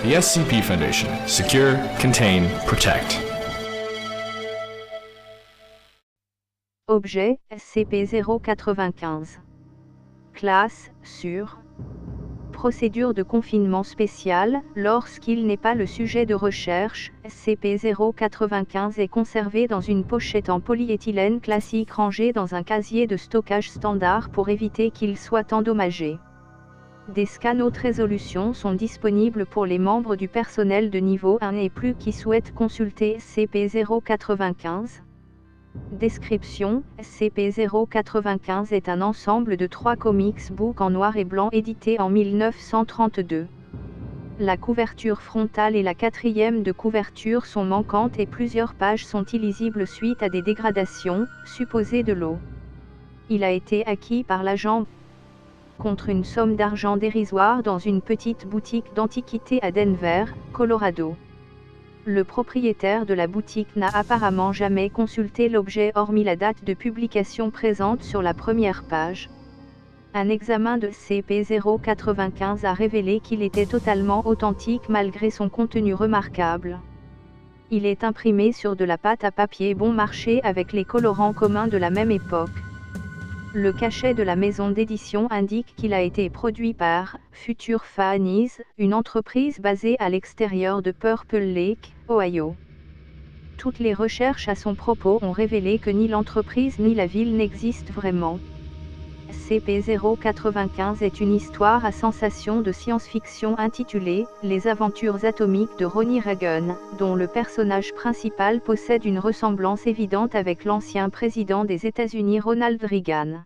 The SCP Foundation. Secure, contain, protect. Objet, SCP-095. Classe, sûre. Procédure de confinement spéciale, lorsqu'il n'est pas le sujet de recherche, SCP-095 est conservé dans une pochette en polyéthylène classique rangée dans un casier de stockage standard pour éviter qu'il soit endommagé. Des scans haute résolution sont disponibles pour les membres du personnel de niveau 1 et plus qui souhaitent consulter SCP-095. Description: SCP-095 est un ensemble de 3 comics books en noir et blanc édités en 1932. La couverture frontale et la 4e de couverture sont manquantes et plusieurs pages sont illisibles suite à des dégradations, supposées de l'eau. Il a été acquis par l'agent contre une somme d'argent dérisoire dans une petite boutique d'antiquités à Denver, Colorado. Le propriétaire de la boutique n'a apparemment jamais consulté l'objet hormis la date de publication présente sur la première page. Un examen de SCP-095 a révélé qu'il était totalement authentique malgré son contenu remarquable. Il est imprimé sur de la pâte à papier bon marché avec les colorants communs de la même époque. Le cachet de la maison d'édition indique qu'il a été produit par Future Fanies, une entreprise basée à l'extérieur de Purple Lake, Ohio. Toutes les recherches à son propos ont révélé que ni l'entreprise ni la ville n'existent vraiment. SCP-095 est une histoire à sensation de science-fiction intitulée « Les aventures atomiques de Ronnie Reagan », dont le personnage principal possède une ressemblance évidente avec l'ancien président des États-Unis Ronald Reagan.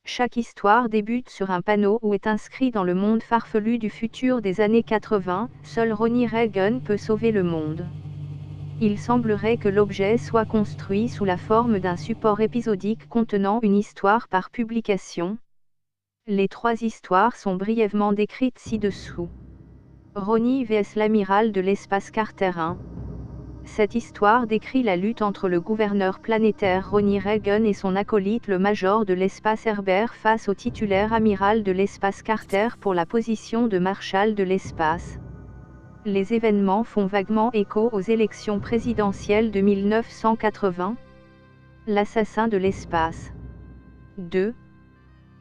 Chaque histoire débute sur un panneau où est inscrit dans le monde farfelu du futur des années 80, seul Ronnie Reagan peut sauver le monde. Il semblerait que l'objet soit construit sous la forme d'un support épisodique contenant une histoire par publication. Les 3 histoires sont brièvement décrites ci-dessous. Ronnie vs l'amiral de l'espace Carter 1. Cette histoire décrit la lutte entre le gouverneur planétaire Ronnie Reagan et son acolyte le major de l'espace Herbert face au titulaire amiral de l'espace Carter pour la position de marshal de l'espace. Les événements font vaguement écho aux élections présidentielles de 1980. L'assassin de l'espace. 2.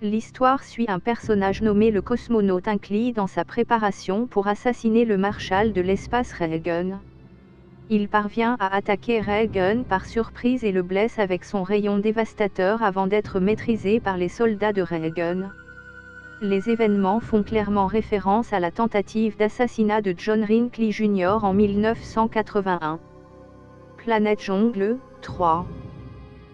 L'histoire suit un personnage nommé le cosmonaute Hinckley dans sa préparation pour assassiner le marshal de l'espace Reagan. Il parvient à attaquer Reagan par surprise et le blesse avec son rayon dévastateur avant d'être maîtrisé par les soldats de Reagan. Les événements font clairement référence à la tentative d'assassinat de John Hinckley Jr. en 1981. Planète Jungle, 3.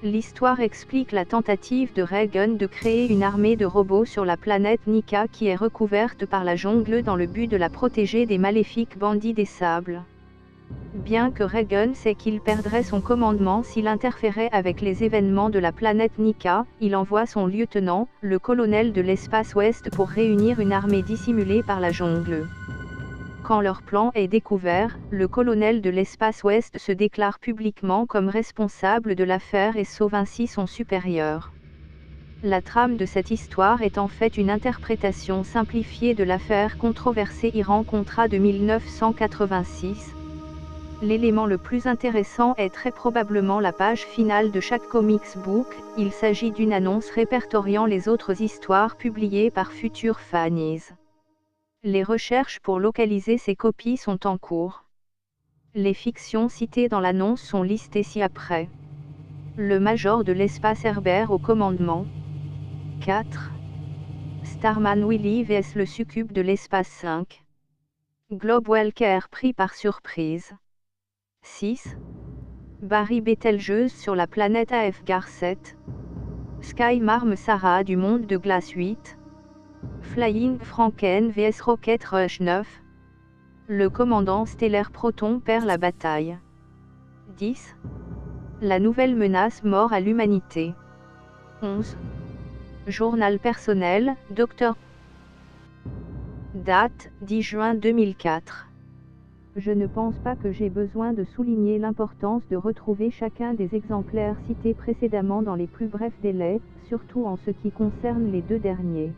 L'histoire explique la tentative de Reagan de créer une armée de robots sur la planète Nika qui est recouverte par la jungle dans le but de la protéger des maléfiques bandits des sables. Bien que Reagan sait qu'il perdrait son commandement s'il interférait avec les événements de la planète Nika, il envoie son lieutenant, le colonel de l'espace ouest pour réunir une armée dissimulée par la jungle. Quand leur plan est découvert, le colonel de l'espace ouest se déclare publiquement comme responsable de l'affaire et sauve ainsi son supérieur. La trame de cette histoire est en fait une interprétation simplifiée de l'affaire controversée Iran-Contra de 1986. L'élément le plus intéressant est très probablement la page finale de chaque comics book. Il s'agit d'une annonce répertoriant les autres histoires publiées par Future Fanies. Les recherches pour localiser ces copies sont en cours. Les fictions citées dans l'annonce sont listées ci-après. Le major de l'espace Herbert au commandement. 4. Starman Willy vs le succube de l'espace 5. Globe Walker pris par surprise. 6. Barry Betelgeuse sur la planète AFGAR 7. Sky Marm Sarah du monde de glace 8. Flying Franken vs Rocket Rush 9. Le commandant stellaire Proton perd la bataille. 10. La nouvelle menace mort à l'humanité. 11. Journal personnel, Dr. Date, 10 juin 2004. Je ne pense pas que j'ai besoin de souligner l'importance de retrouver chacun des exemplaires cités précédemment dans les plus brefs délais, surtout en ce qui concerne les 2 derniers.